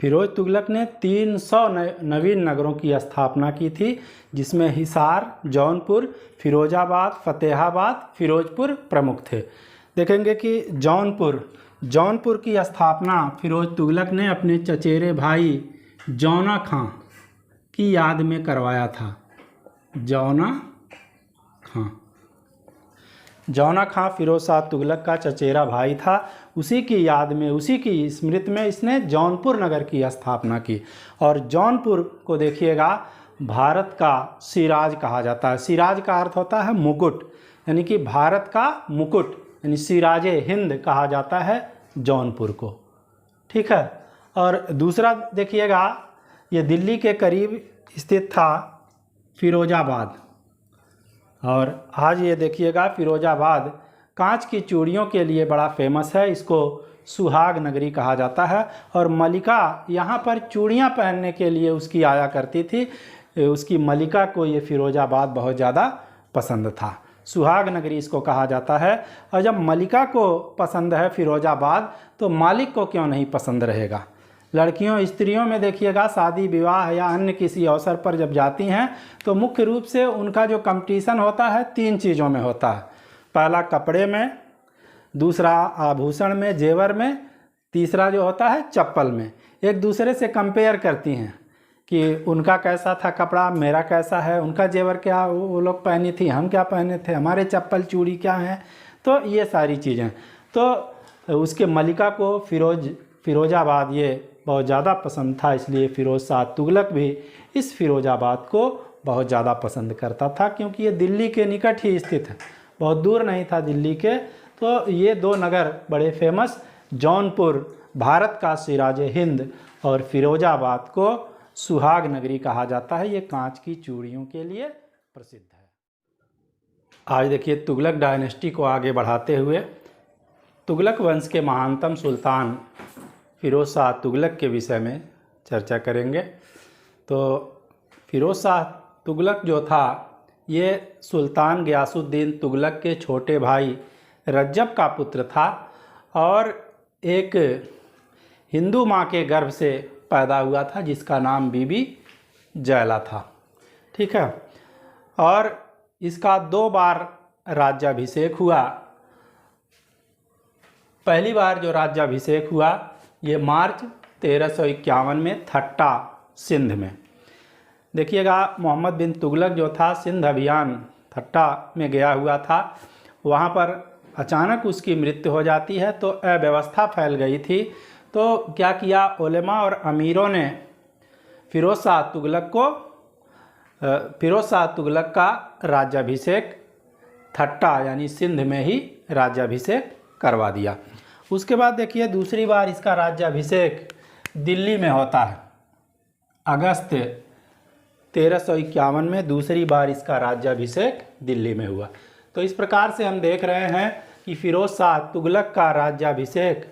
फिरोज तुगलक ने 300 नवीन नगरों की स्थापना की थी, जिसमें हिसार, जौनपुर, फिरोजाबाद, फतेहाबाद, फिरोजपुर प्रमुख थे। देखेंगे कि जौनपुर की स्थापना फिरोज तुगलक ने अपने चचेरे भाई जौना खां की याद में करवाया था। जौना खां फिरोज शाह तुगलक का चचेरा भाई था। उसी की याद में, उसी की स्मृति में इसने जौनपुर नगर की स्थापना की। और जौनपुर को देखिएगा, भारत का सिराज कहा जाता है। सिराज का अर्थ होता है मुकुट, यानी कि भारत का मुकुट, यानी सिराजे हिंद कहा जाता है जौनपुर को। ठीक है। और दूसरा देखिएगा, ये दिल्ली के करीब स्थित था फिरोजाबाद। और आज ये देखिएगा, फिरोजाबाद कांच की चूड़ियों के लिए बड़ा फेमस है। इसको सुहाग नगरी कहा जाता है। और मलिका यहाँ पर चूड़ियाँ पहनने के लिए उसकी आया करती थी। उसकी मलिका को ये फिरोजाबाद बहुत ज़्यादा पसंद था। सुहाग नगरी इसको कहा जाता है। और जब मलिका को पसंद है फिरोजाबाद, तो मालिक को क्यों नहीं पसंद रहेगा। लड़कियों, स्त्रियों में देखिएगा, शादी विवाह या अन्य किसी अवसर पर जब जाती हैं, तो मुख्य रूप से उनका जो कंपटीशन होता है 3 चीज़ों में होता है। पहला कपड़े में, दूसरा आभूषण में, जेवर में, तीसरा जो होता है चप्पल में। एक दूसरे से कंपेयर करती हैं कि उनका कैसा था कपड़ा, मेरा कैसा है, उनका जेवर क्या वो लोग पहनी थी, हम क्या पहने थे, हमारे चप्पल चूड़ी क्या हैं। तो ये सारी चीज़ें, तो उसके मलिका को फिरोजाबाद ये बहुत ज़्यादा पसंद था। इसलिए फिरोज शाह तुगलक भी इस फिरोजाबाद को बहुत ज़्यादा पसंद करता था, क्योंकि ये दिल्ली के निकट ही स्थित है, बहुत दूर नहीं था दिल्ली के। तो ये 2 नगर बड़े फेमस, जौनपुर भारत का सिराजे हिंद और फिरोजाबाद को सुहाग नगरी कहा जाता है। ये कांच की चूड़ियों के लिए प्रसिद्ध है। आज देखिए, तुगलक डायनेस्टी को आगे बढ़ाते हुए तुगलक वंश के महानतम सुल्तान फिरोज शाह तुगलक के विषय में चर्चा करेंगे। तो फिरोज शाह तुगलक जो था, ये सुल्तान गयासुद्दीन तुगलक के छोटे भाई रज्जब का पुत्र था और एक हिंदू माँ के गर्भ से पैदा हुआ था, जिसका नाम बीबी जयला था। ठीक है। और इसका 2 बार राज्याभिषेक हुआ। पहली बार जो राज्याभिषेक हुआ, ये मार्च 1351 में थट्टा सिंध में। देखिएगा, मोहम्मद बिन तुगलक जो था, सिंध अभियान थट्टा में गया हुआ था। वहाँ पर अचानक उसकी मृत्यु हो जाती है, तो अव्यवस्था फैल गई थी। तो क्या किया, उलेमा और अमीरों ने फिरोज शाह तुगलक का राज्याभिषेक थट्टा यानी सिंध में ही राज्याभिषेक करवा दिया। उसके बाद देखिए, दूसरी बार इसका राज्याभिषेक दिल्ली में होता है। अगस्त 1351 में दूसरी बार इसका राज्याभिषेक दिल्ली में हुआ। तो इस प्रकार से हम देख रहे हैं कि फिरोज शाह तुगलक का राज्याभिषेक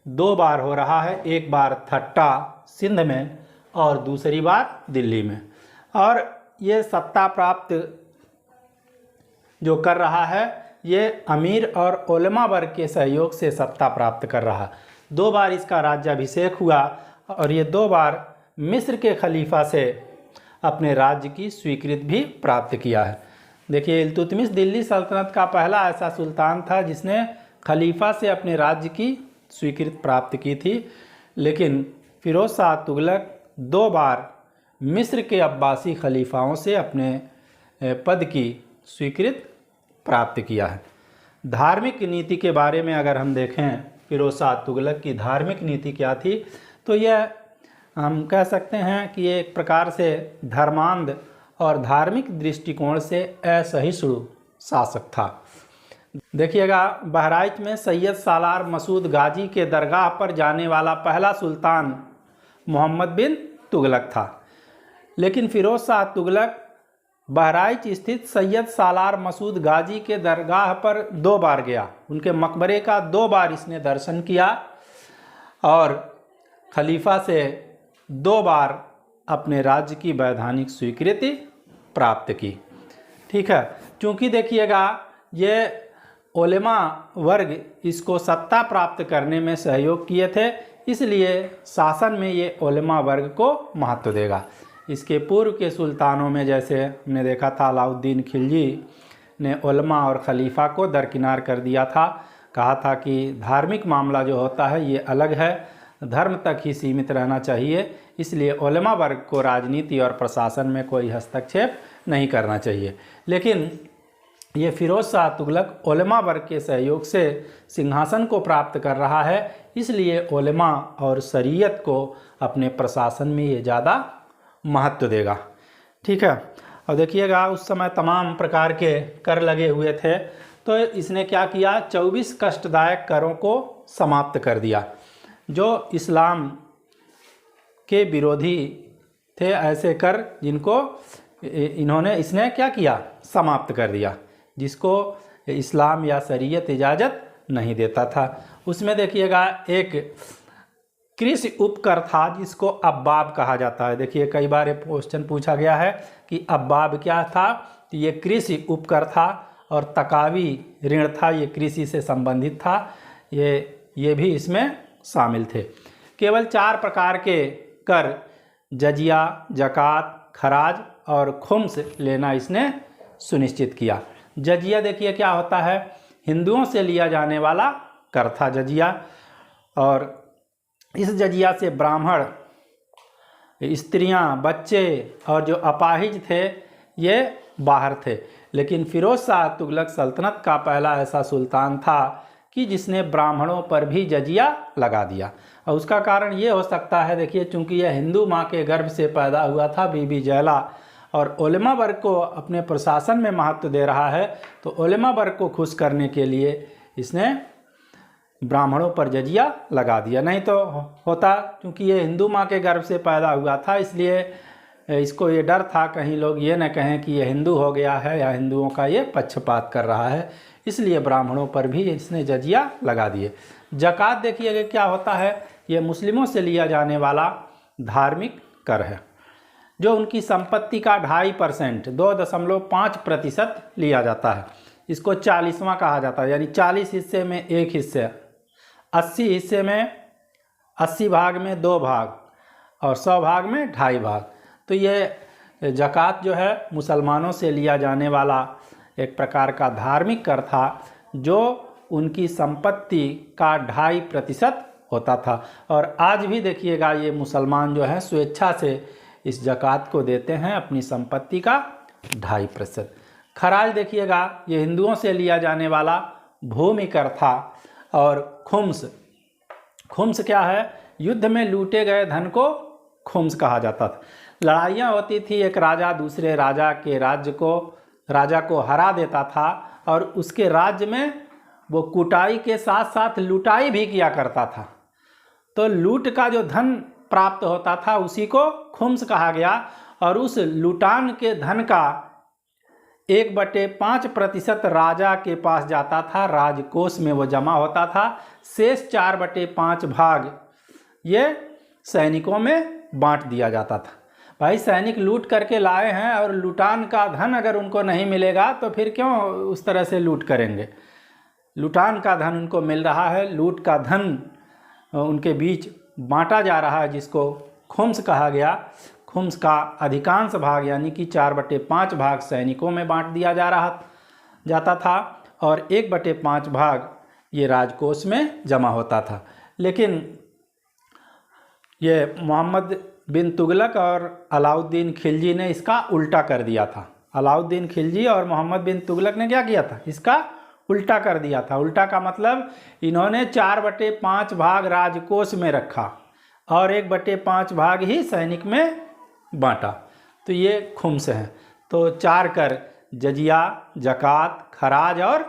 2 बार हो रहा है। एक बार थट्टा सिंध में और दूसरी बार दिल्ली में। और ये सत्ता प्राप्त जो कर रहा है, ये अमीर और उलेमा वर्ग के सहयोग से सत्ता प्राप्त कर रहा। 2 बार इसका राज्याभिषेक हुआ और ये 2 बार मिस्र के खलीफा से अपने राज्य की स्वीकृति भी प्राप्त किया है। देखिए, इल्तुतमिश दिल्ली सल्तनत का पहला ऐसा सुल्तान था जिसने खलीफा से अपने राज्य की स्वीकृति प्राप्त की थी। लेकिन फिरोज शाह तुगलक 2 बार मिस्र के अब्बासी खलीफाओं से अपने पद की स्वीकृति प्राप्त किया है। धार्मिक नीति के बारे में अगर हम देखें, फिरोज शाह तुगलक की धार्मिक नीति क्या थी, तो यह हम कह सकते हैं कि ये एक प्रकार से धर्मांध और धार्मिक दृष्टिकोण से असहिष्णु शासक था। देखिएगा, बहराइच में सैयद सालार मसूद गाजी के दरगाह पर जाने वाला पहला सुल्तान मोहम्मद बिन तुगलक था। लेकिन फिरोज शाह तुगलक बहराइच स्थित सैयद सालार मसूद गाजी के दरगाह पर 2 बार गया। उनके मकबरे का 2 बार इसने दर्शन किया और खलीफा से 2 बार अपने राज्य की वैधानिक स्वीकृति प्राप्त की। ठीक है। क्योंकि देखिएगा, ये उलेमा वर्ग इसको सत्ता प्राप्त करने में सहयोग किए थे, इसलिए शासन में ये उलेमा वर्ग को महत्व देगा। इसके पूर्व के सुल्तानों में जैसे हमने देखा था अलाउद्दीन खिलजी ने उलेमा और खलीफा को दरकिनार कर दिया था, कहा था कि धार्मिक मामला जो होता है ये अलग है, धर्म तक ही सीमित रहना चाहिए, इसलिए उलेमा वर्ग को राजनीति और प्रशासन में कोई हस्तक्षेप नहीं करना चाहिए। लेकिन ये फिरोज़ शाह तुगलक उलेमा वर्ग के सहयोग से सिंहासन को प्राप्त कर रहा है, इसलिए उलेमा और शरीयत को अपने प्रशासन में ये ज़्यादा महत्व देगा। ठीक है। और देखिएगा उस समय तमाम प्रकार के कर लगे हुए थे, तो इसने क्या किया, 24 कष्टदायक करों को समाप्त कर दिया। जो इस्लाम के विरोधी थे ऐसे कर जिनको इसने क्या किया, समाप्त कर दिया, जिसको इस्लाम या शरीयत इजाज़त नहीं देता था। उसमें देखिएगा एक कृषि उपकर था जिसको अब्बाब कहा जाता है। देखिए कई बार ये क्वेश्चन पूछा गया है कि अब्बाब क्या था, तो ये कृषि उपकर था, और तकावी ऋण था, ये कृषि से संबंधित था, ये भी इसमें शामिल थे। केवल 4 प्रकार के कर जजिया, जक़ात, खराज और खुम्स लेना इसने सुनिश्चित किया। जजिया देखिए क्या होता है, हिंदुओं से लिया जाने वाला कर था जजिया, और इस जजिया से ब्राह्मण, स्त्रियां, बच्चे और जो अपाहिज थे ये बाहर थे। लेकिन फिरोज़ शाह तुगलक सल्तनत का पहला ऐसा सुल्तान था कि जिसने ब्राह्मणों पर भी जजिया लगा दिया। और उसका कारण ये हो सकता है, देखिए चूँकि यह हिंदू माँ के गर्भ से पैदा हुआ था बीबी जयला, और उलेमा वर्ग को अपने प्रशासन में महत्व दे रहा है, तो उलेमा वर्ग को खुश करने के लिए इसने ब्राह्मणों पर जजिया लगा दिया। नहीं तो होता, क्योंकि ये हिंदू माँ के गर्भ से पैदा हुआ था, इसलिए इसको ये डर था कहीं लोग ये न कहें कि ये हिंदू हो गया है या हिंदुओं का ये पक्षपात कर रहा है, इसलिए ब्राह्मणों पर भी इसने जजिया लगा दिए। ज़कात देखिएगा क्या होता है, ये मुस्लिमों से लिया जाने वाला धार्मिक कर है, जो उनकी संपत्ति का 2.5% 2.5% लिया जाता है। इसको 40वां कहा जाता है, यानी 40 हिस्से में 1 हिस्से, 80 हिस्से में 80 भाग में 2 भाग, और 100 भाग में 2.5 भाग। तो ये ज़कात जो है मुसलमानों से लिया जाने वाला एक प्रकार का धार्मिक कर था, जो उनकी संपत्ति का 2.5% होता था। और आज भी देखिएगा ये मुसलमान जो है स्वेच्छा से इस ज़कात को देते हैं, अपनी संपत्ति का 2.5%। खराज देखिएगा ये हिंदुओं से लिया जाने वाला भूमि कर था। और खुम्स क्या है, युद्ध में लूटे गए धन को खुम्स कहा जाता था। लड़ाइयाँ होती थी, एक राजा दूसरे राजा को हरा देता था, और उसके राज्य में वो कुटाई के साथ साथ लुटाई भी किया करता था। तो लूट का जो धन प्राप्त होता था उसी को खुम्स कहा गया, और उस लुटान के धन का 1/5% राजा के पास जाता था, राजकोष में वो जमा होता था। शेष 4/5 भाग ये सैनिकों में बांट दिया जाता था। भाई सैनिक लूट करके लाए हैं, और लुटान का धन अगर उनको नहीं मिलेगा तो फिर क्यों उस तरह से लूट करेंगे। लुटान का धन उनको मिल रहा है, लूट का धन उनके बीच बांटा जा रहा है, जिसको खुम्स कहा गया। खुम्स का अधिकांश भाग यानी कि 4/5 भाग सैनिकों में बांट दिया जाता था, और 1/5 भाग ये राजकोष में जमा होता था। लेकिन ये मोहम्मद बिन तुगलक और अलाउद्दीन खिलजी ने इसका उल्टा कर दिया था। अलाउद्दीन खिलजी और मोहम्मद बिन तुगलक ने क्या किया था, इसका उल्टा कर दिया था। उल्टा का मतलब इन्होंने 4/5 भाग राजकोष में रखा और 1/5 भाग ही सैनिक में बांटा। तो ये खुम्स है। तो 4 कर जजिया, जक़ात, खराज और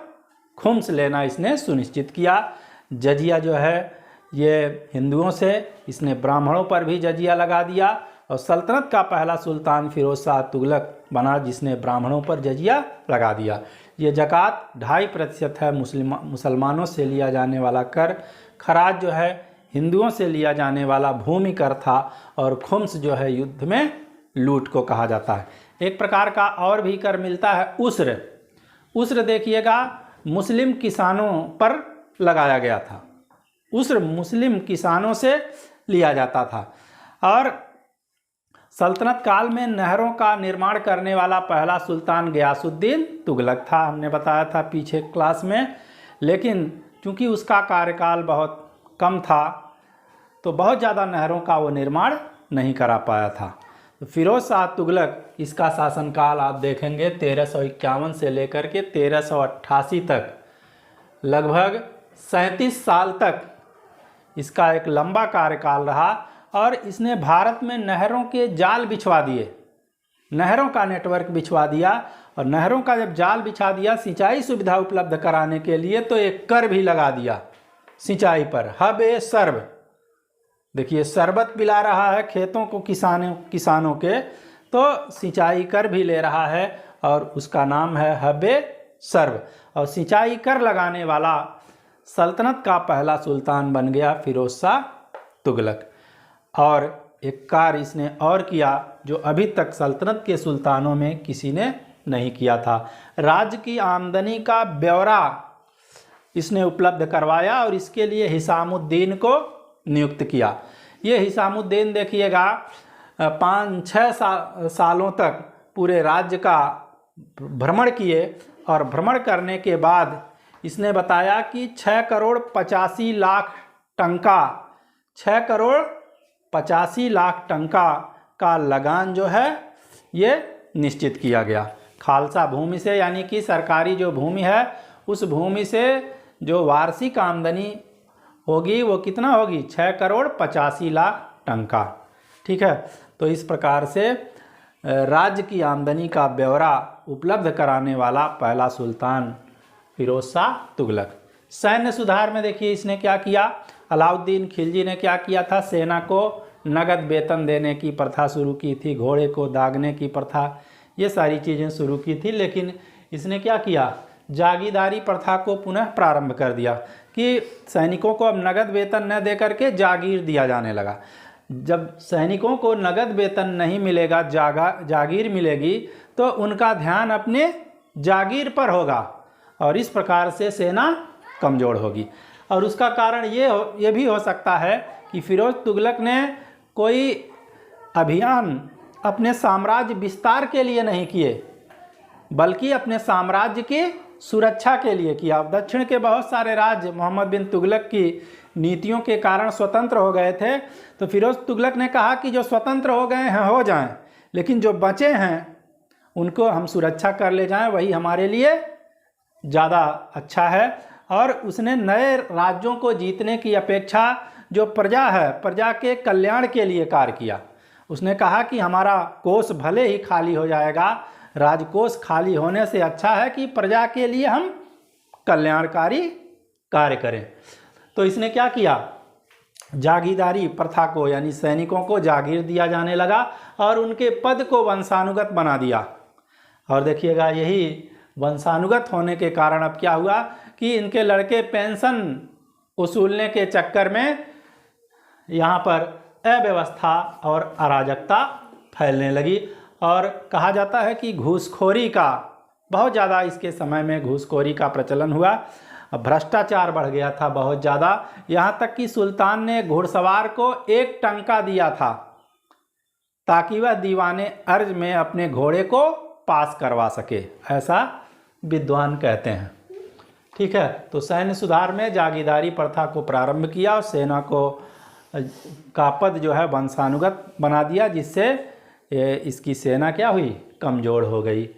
खुम्स लेना इसने सुनिश्चित किया। जजिया जो है ये हिंदुओं से, इसने ब्राह्मणों पर भी जजिया लगा दिया, और सल्तनत का पहला सुल्तान फिरोज़ शाह तुगलक बना जिसने ब्राह्मणों पर जजिया लगा दिया। ये जक़ात 2.5% है मुसलमानों से लिया जाने वाला कर। खराज जो है हिंदुओं से लिया जाने वाला भूमि कर था, और खुम्स जो है युद्ध में लूट को कहा जाता है। एक प्रकार का और भी कर मिलता है उस्र। उस्र देखिएगा मुस्लिम किसानों पर लगाया गया था। उस मुस्लिम किसानों से लिया जाता था। और सल्तनत काल में नहरों का निर्माण करने वाला पहला सुल्तान गयासुद्दीन तुगलक था, हमने बताया था पीछे क्लास में। लेकिन चूंकि उसका कार्यकाल बहुत कम था तो बहुत ज़्यादा नहरों का वो निर्माण नहीं करा पाया था। तो फिरोज शाह तुगलक, इसका शासनकाल आप देखेंगे 1351 से लेकर के 1388 तक, लगभग 37 साल तक इसका एक लंबा कार्यकाल रहा। और इसने भारत में नहरों के जाल बिछवा दिए, नहरों का नेटवर्क बिछवा दिया। और नहरों का जब जाल बिछा दिया सिंचाई सुविधा उपलब्ध कराने के लिए, तो एक कर भी लगा दिया सिंचाई पर, हब-ए-सर्ब। देखिए शरबत पिला रहा है खेतों को किसानों के, तो सिंचाई कर भी ले रहा है और उसका नाम है हब-ए-सर्ब। और सिंचाई कर लगाने वाला सल्तनत का पहला सुल्तान बन गया फिरोज शाह तुगलक। और एक कार्य इसने और किया जो अभी तक सल्तनत के सुल्तानों में किसी ने नहीं किया था। राज्य की आमदनी का ब्यौरा इसने उपलब्ध करवाया और इसके लिए हिसामुद्दीन को नियुक्त किया। ये हिसामुद्दीन देखिएगा 5-6 सालों तक पूरे राज्य का भ्रमण किए। और भ्रमण करने के बाद इसने बताया कि 6 करोड़ 85 लाख टंका 6 करोड़ 85 लाख टंका का लगान जो है ये निश्चित किया गया। खालसा भूमि से, यानी कि सरकारी जो भूमि है उस भूमि से जो वार्षिक आमदनी होगी वो कितना होगी, 6 करोड़ 85 लाख टंका। ठीक है, तो इस प्रकार से राज्य की आमदनी का ब्यौरा उपलब्ध कराने वाला पहला सुल्तान फिरोज शाह तुगलक। सैन्य सुधार में देखिए इसने क्या किया। अलाउद्दीन खिलजी ने क्या किया था, सेना को नगद वेतन देने की प्रथा शुरू की थी, घोड़े को दागने की प्रथा, ये सारी चीज़ें शुरू की थी। लेकिन इसने क्या किया, जागीरदारी प्रथा को पुनः प्रारंभ कर दिया कि सैनिकों को अब नगद वेतन न दे करके जागीर दिया जाने लगा। जब सैनिकों को नगद वेतन नहीं मिलेगा, जागीर मिलेगी, तो उनका ध्यान अपने जागीर पर होगा और इस प्रकार से सेना कमज़ोर होगी। और उसका कारण ये भी हो सकता है कि फिरोज तुगलक ने कोई अभियान अपने साम्राज्य विस्तार के लिए नहीं किए, बल्कि अपने साम्राज्य की सुरक्षा के लिए किया। दक्षिण के बहुत सारे राज्य मोहम्मद बिन तुगलक की नीतियों के कारण स्वतंत्र हो गए थे। तो फिरोज तुगलक ने कहा कि जो स्वतंत्र हो गए हैं हो जाएं, लेकिन जो बचे हैं उनको हम सुरक्षा कर ले जाएं, वही हमारे लिए ज़्यादा अच्छा है। और उसने नए राज्यों को जीतने की अपेक्षा जो प्रजा है, प्रजा के कल्याण के लिए कार्य किया। उसने कहा कि हमारा कोष भले ही खाली हो जाएगा, राजकोष खाली होने से अच्छा है कि प्रजा के लिए हम कल्याणकारी कार्य करें। तो इसने क्या किया, जागीरदारी प्रथा को, यानी सैनिकों को जागीर दिया जाने लगा और उनके पद को वंशानुगत बना दिया। और देखिएगा यही वंशानुगत होने के कारण अब क्या हुआ कि इनके लड़के पेंशन वसूलने के चक्कर में यहाँ पर अव्यवस्था और अराजकता फैलने लगी। और कहा जाता है कि घूसखोरी का बहुत ज़्यादा इसके समय में घूसखोरी का प्रचलन हुआ, भ्रष्टाचार बढ़ गया था बहुत ज़्यादा। यहाँ तक कि सुल्तान ने घुड़सवार को 1 टंका दिया था ताकि वह दीवाने अर्ज में अपने घोड़े को पास करवा सके, ऐसा विद्वान कहते हैं। ठीक है, तो सैन्य सुधार में जागीरदारी प्रथा को प्रारंभ किया और सेना को का पद जो है वंशानुगत बना दिया, जिससे इसकी सेना क्या हुई, कमज़ोर हो गई।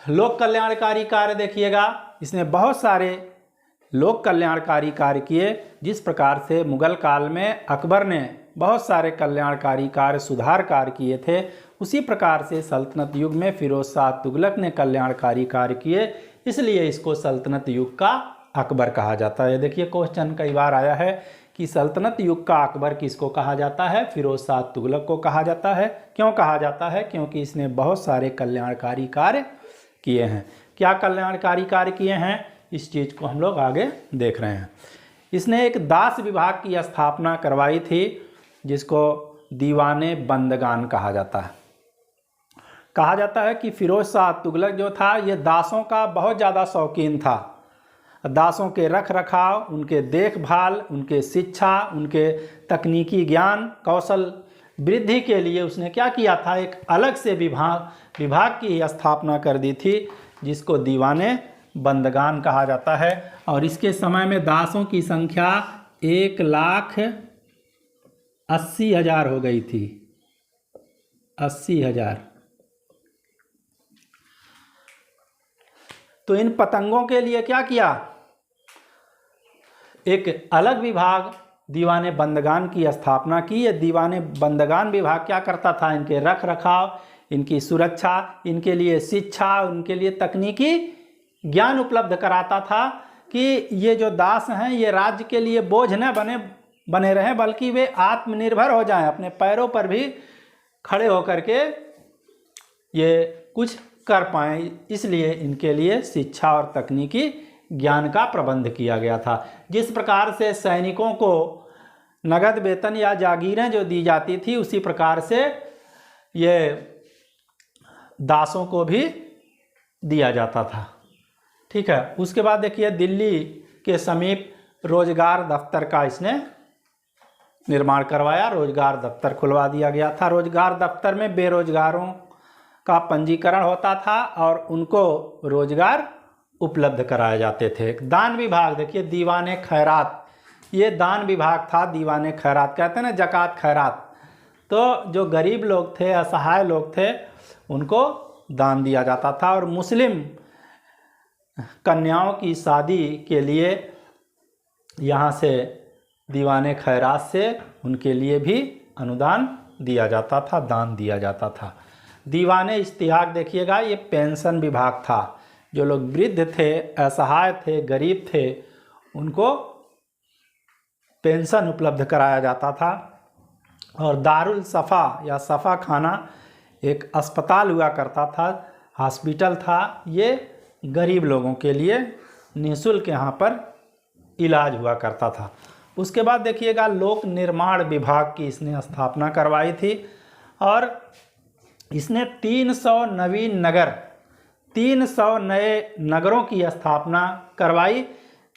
लोक कल्याणकारी कार्य देखिएगा, इसने बहुत सारे लोक कल्याणकारी कार्य किए। जिस प्रकार से मुगल काल में अकबर ने बहुत सारे कल्याणकारी कार्य, सुधार कार्य किए थे, उसी प्रकार से सल्तनत युग में फिरोज शाह तुगलक ने कल्याणकारी कार्य किए, इसलिए इसको सल्तनत युग का अकबर कहा जाता है। देखिए क्वेश्चन कई बार आया है कि सल्तनत युग का अकबर किसको कहा जाता है, फिरोज शाह तुगलक को कहा जाता है। क्यों कहा जाता है, क्योंकि इसने बहुत सारे कल्याणकारी कार्य किए हैं। क्या कल्याणकारी कार्य किए हैं, इस चीज़ को हम लोग आगे देख रहे हैं। इसने एक दास विभाग की स्थापना करवाई थी जिसको दीवाने बंदगान कहा जाता है। कहा जाता है कि फिरोज शाह तुगलक जो था ये दासों का बहुत ज़्यादा शौकीन था दासों के रख रखाव, उनके देखभाल, उनके शिक्षा, उनके तकनीकी ज्ञान कौशल वृद्धि के लिए उसने क्या किया था, एक अलग से विभाग की स्थापना कर दी थी, जिसको दीवाने बंदगान कहा जाता है। और इसके समय में दासों की संख्या 1,80,000 हो गई थी, 80,000। तो इन पतंगों के लिए क्या किया, एक अलग विभाग दीवाने बंदगान की स्थापना की। ये दीवाने बंदगान विभाग क्या करता था, इनके रख रखाव, इनकी सुरक्षा, इनके लिए शिक्षा, उनके लिए तकनीकी ज्ञान उपलब्ध कराता था कि ये जो दास हैं ये राज्य के लिए बोझ न बने रहें, बल्कि वे आत्मनिर्भर हो जाएं, अपने पैरों पर भी खड़े होकर के ये कुछ कर पाएँ। इसलिए इनके लिए शिक्षा और तकनीकी ज्ञान का प्रबंध किया गया था। जिस प्रकार से सैनिकों को नगद वेतन या जागीरें जो दी जाती थी, उसी प्रकार से ये दासों को भी दिया जाता था। ठीक है। उसके बाद देखिए दिल्ली के समीप रोजगार दफ्तर का इसने निर्माण करवाया, रोजगार दफ्तर खुलवा दिया गया था। रोजगार दफ्तर में बेरोजगारों का पंजीकरण होता था और उनको रोजगार उपलब्ध कराए जाते थे। दान विभाग देखिए, दीवाने खैरात, ये दान विभाग था। दीवाने खैरात कहते हैं ना, जकात खैरात। तो जो गरीब लोग थे, असहाय लोग थे, उनको दान दिया जाता था। और मुस्लिम कन्याओं की शादी के लिए यहाँ से दीवाने खैरात से उनके लिए भी अनुदान दिया जाता था, दान दिया जाता था। दीवाने इश्तिहाक देखिएगा, ये पेंशन विभाग था। जो लोग वृद्ध थे, असहाय थे, गरीब थे, उनको पेंशन उपलब्ध कराया जाता था। और दारुल सफ़ा या सफ़ा खाना एक अस्पताल हुआ करता था, हॉस्पिटल था। ये गरीब लोगों के लिए निःशुल्क यहाँ पर इलाज हुआ करता था। उसके बाद देखिएगा लोक निर्माण विभाग की इसने स्थापना करवाई थी और इसने 300 नवीन नगर, 300 नए नगरों की स्थापना करवाई,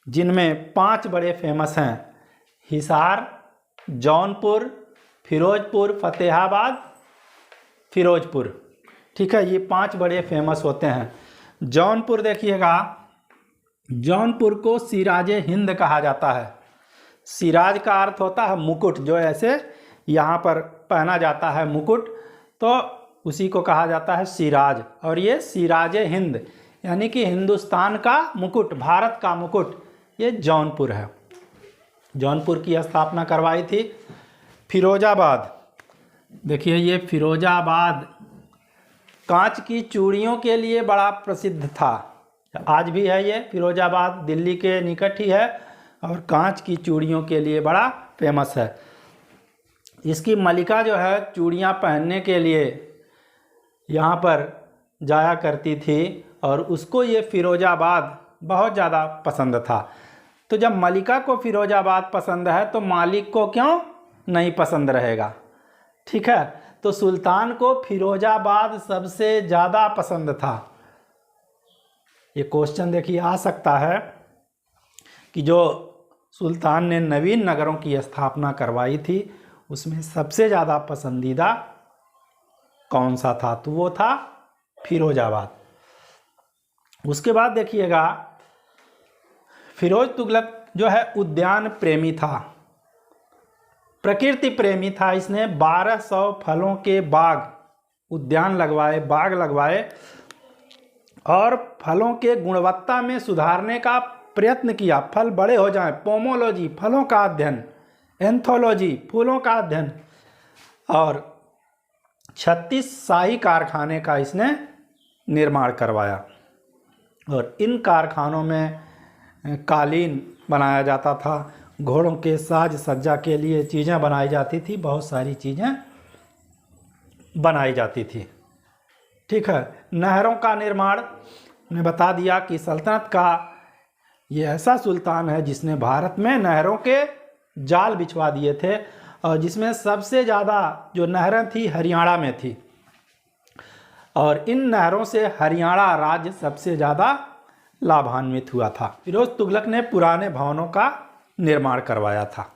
जिनमें 5 बड़े फेमस हैं: हिसार, जौनपुर, फिरोजपुर, फतेहाबाद, फिरोजपुर। ठीक है, ये 5 बड़े फेमस होते हैं। जौनपुर देखिएगा, जौनपुर को सिराजे हिंद कहा जाता है। सिराज का अर्थ होता है मुकुट, जो ऐसे यहाँ पर पहना जाता है मुकुट, तो उसी को कहा जाता है सिराज। और ये सिराजे हिंद यानी कि हिंदुस्तान का मुकुट, भारत का मुकुट, ये जौनपुर है। जौनपुर की स्थापना करवाई थी। फिरोजाबाद देखिए, ये फिरोजाबाद कांच की चूड़ियों के लिए बड़ा प्रसिद्ध था। आज भी है ये फिरोजाबाद, दिल्ली के निकट ही है और कांच की चूड़ियों के लिए बड़ा फेमस है। इसकी मलिका जो है चूड़ियाँ पहनने के लिए यहाँ पर जाया करती थी और उसको ये फिरोजाबाद बहुत ज़्यादा पसंद था। तो जब मलिका को फिरोजाबाद पसंद है तो मालिक को क्यों नहीं पसंद रहेगा। ठीक है, तो सुल्तान को फिरोजाबाद सबसे ज़्यादा पसंद था। ये क्वेश्चन देखिए आ सकता है कि जो सुल्तान ने नवीन नगरों की स्थापना करवाई थी उसमें सबसे ज़्यादा पसंदीदा कौन सा था, तो वो था फिरोजाबाद। उसके बाद देखिएगा फिरोज तुगलक जो है उद्यान प्रेमी था, प्रकृति प्रेमी था। इसने 1200 फलों के उद्यान लगवाए, बाग लगवाए और फलों के गुणवत्ता में सुधारने का प्रयत्न किया। फल बड़े हो जाएं, पोमोलॉजी फलों का अध्ययन, एंथोलॉजी फूलों का अध्ययन, और 36 शाही कारखाने का इसने निर्माण करवाया। और इन कारखानों में कालीन बनाया जाता था, घोड़ों के साज सज्जा के लिए चीज़ें बनाई जाती थी, बहुत सारी चीज़ें बनाई जाती थी। ठीक है, नहरों का निर्माण ने बता दिया कि सल्तनत का ये ऐसा सुल्तान है जिसने भारत में नहरों के जाल बिछवा दिए थे और जिसमें सबसे ज़्यादा जो नहरें थी हरियाणा में थी और इन नहरों से हरियाणा राज्य सबसे ज़्यादा लाभान्वित हुआ था। फिरोज तुगलक ने पुराने भवनों का निर्माण करवाया था।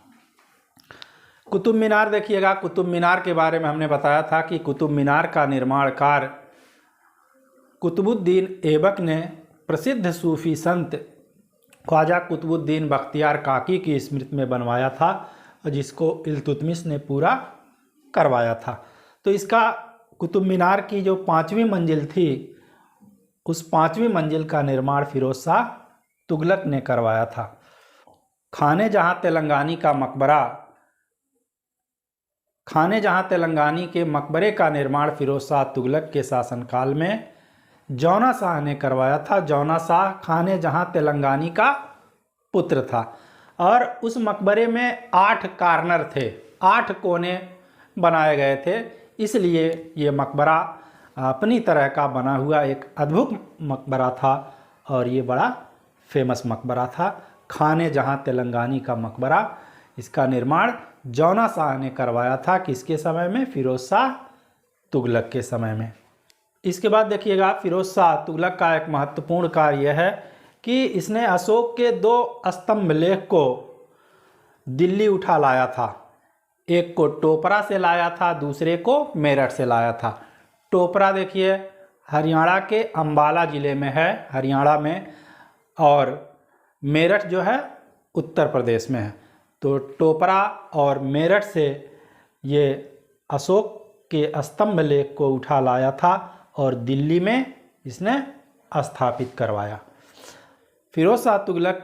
कुतुब मीनार देखिएगा, कुतुब मीनार के बारे में हमने बताया था कि कुतुब मीनार का निर्माण कार्य कुतुबुद्दीन ऐबक ने प्रसिद्ध सूफी संत ख्वाजा कुतुबुद्दीन बख्तियार काकी की स्मृति में बनवाया था, जिसको इल्तुतमिश ने पूरा करवाया था। तो इसका कुतुब मीनार की जो 5वीं मंजिल थी, उस 5वीं मंजिल का निर्माण फिरोज शाह तुगलक ने करवाया था। खाने जहां तेलंगानी के मकबरे का निर्माण फिरोज शाह तुगलक के शासनकाल में जौना शाह ने करवाया था। जौना शाह खाने जहां तेलंगानी का पुत्र था और उस मकबरे में 8 कार्नर थे, 8 कोने बनाए गए थे, इसलिए ये मकबरा अपनी तरह का बना हुआ एक अद्भुत मकबरा था और ये बड़ा फेमस मकबरा था। खाने जहां तेलंगानी का मकबरा, इसका निर्माण जौना शाह ने करवाया था। किसके समय में? फिरोज शाह तुगलक के समय में। इसके बाद देखिएगा, फिरोज शाह तुगलक का एक महत्वपूर्ण कार्य यह है कि इसने अशोक के 2 स्तंभ लेख को दिल्ली उठा लाया था। एक को टोपरा से लाया था, दूसरे को मेरठ से लाया था। टोपरा देखिए हरियाणा के अंबाला ज़िले में है, हरियाणा में, और मेरठ जो है उत्तर प्रदेश में है। तो टोपरा और मेरठ से ये अशोक के स्तंभ लेख को उठा लाया था और दिल्ली में इसने स्थापित करवाया। फिरोज शाह तुगलक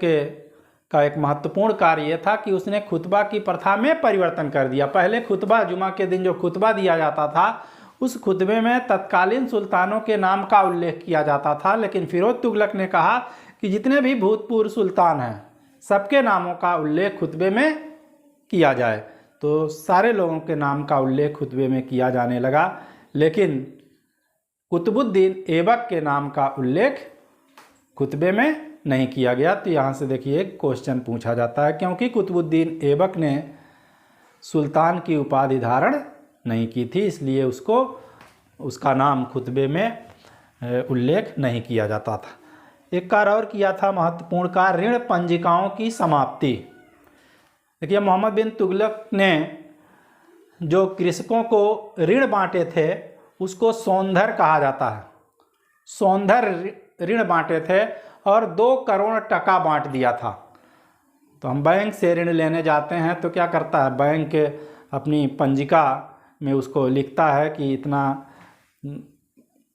का एक महत्वपूर्ण कार्य यह था कि उसने खुतबा की प्रथा में परिवर्तन कर दिया। पहले खुतबा, जुमा के दिन जो खुतबा दिया जाता था, उस खुतबे में तत्कालीन सुल्तानों के नाम का उल्लेख किया जाता था, लेकिन फिरोज तुगलक ने कहा कि जितने भी भूतपूर्व सुल्तान हैं सबके नामों का उल्लेख खुतबे में किया जाए। तो सारे लोगों के नाम का उल्लेख खुतबे में किया जाने लगा, लेकिन कुतुबुद्दीन ऐबक के नाम का उल्लेख खुतबे में नहीं किया गया। तो यहाँ से देखिए एक क्वेश्चन पूछा जाता है, क्योंकि कुतुबुद्दीन ऐबक ने सुल्तान की उपाधि धारण नहीं की थी, इसलिए उसका नाम खुतबे में उल्लेख नहीं किया जाता था। एक कार्य और किया था महत्वपूर्ण कार्य, ऋण पंजिकाओं की समाप्ति। देखिए मोहम्मद बिन तुगलक ने जो कृषकों को ऋण बांटे थे उसको सौंधर कहा जाता है। सौंधर ऋण बांटे थे और 2 करोड़ टका बांट दिया था। तो हम बैंक से ऋण लेने जाते हैं तो क्या करता है, बैंक अपनी पंजिका में उसको लिखता है कि इतना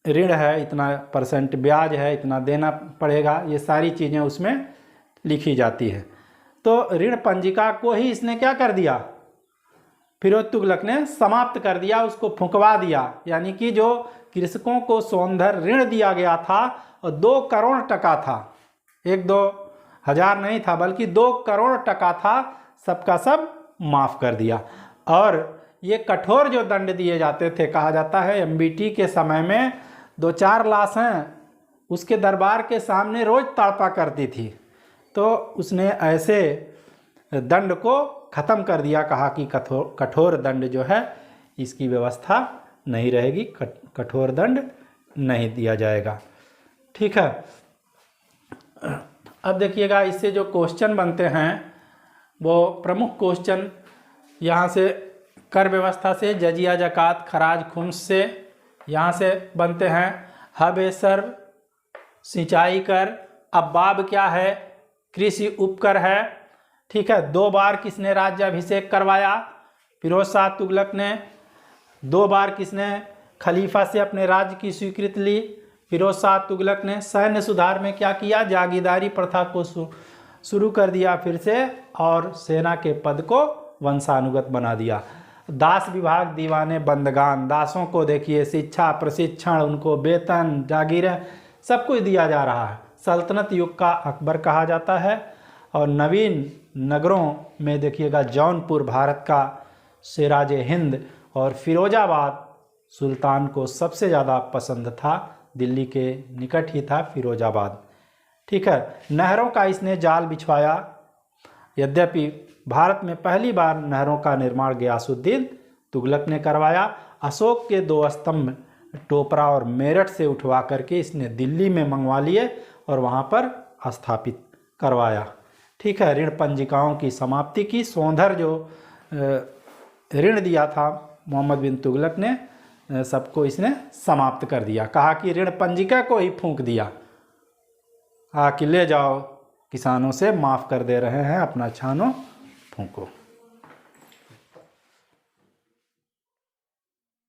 ऋण है, इतना % ब्याज है, इतना देना पड़ेगा, ये सारी चीज़ें उसमें लिखी जाती है। तो ऋण पंजिका को ही इसने क्या कर दिया, फिरोज तुगलक ने समाप्त कर दिया, उसको फुंकवा दिया। यानी कि जो कृषकों को सौंधर ऋण दिया गया था और 2 करोड़ टका था, 1-2 हज़ार नहीं था बल्कि 2 करोड़ टका था, सबका सब माफ़ कर दिया। और ये कठोर जो दंड दिए जाते थे, कहा जाता है MBT के समय में 2-4 लाशें उसके दरबार के सामने रोज तड़पा करती थी। तो उसने ऐसे दंड को ख़त्म कर दिया, कहा कि कठोर दंड जो है इसकी व्यवस्था नहीं रहेगी, कठोर दंड नहीं दिया जाएगा। ठीक है, अब देखिएगा इससे जो क्वेश्चन बनते हैं वो प्रमुख क्वेश्चन यहाँ से कर व्यवस्था से, जजिया जकात खराज खुम्स से यहाँ से बनते हैं। हब सर्व, सिंचाई कर, अब्बाब क्या है, कृषि उपकर है। ठीक है, 2 बार किसने राज्याभिषेक करवाया, फिरोज शाह तुगलक ने। 2 बार किसने खलीफा से अपने राज्य की स्वीकृति ली, फिरोज शाह तुगलक ने। सैन्य सुधार में क्या किया, जागीरदारी प्रथा को शुरू कर दिया फिर से, और सेना के पद को वंशानुगत बना दिया। दास विभाग, दीवाने, बंदगान, दासों को देखिए शिक्षा, प्रशिक्षण, उनको वेतन, जागीरें, सब कुछ दिया जा रहा है। सल्तनत युग का अकबर कहा जाता है। और नवीन नगरों में देखिएगा जौनपुर भारत का सिराज हिंद और फिरोजाबाद सुल्तान को सबसे ज़्यादा पसंद था, दिल्ली के निकट ही था फिरोजाबाद। ठीक है, नहरों का इसने जाल बिछवाया। यद्यपि भारत में पहली बार नहरों का निर्माण गयासुद्दीन तुगलक ने करवाया। अशोक के 2 स्तंभ टोपरा और मेरठ से उठवा करके इसने दिल्ली में मंगवा लिए और वहाँ पर स्थापित करवाया। ठीक है, ऋण पंजिकाओं की समाप्ति की। सौंधर जो ऋण दिया था मोहम्मद बिन तुगलक ने, सबको इसने समाप्त कर दिया। कहा कि ऋण पंजिका को ही फूंक दिया, कि ले जाओ, किसानों से माफ़ कर दे रहे हैं, अपना छानो फूंको।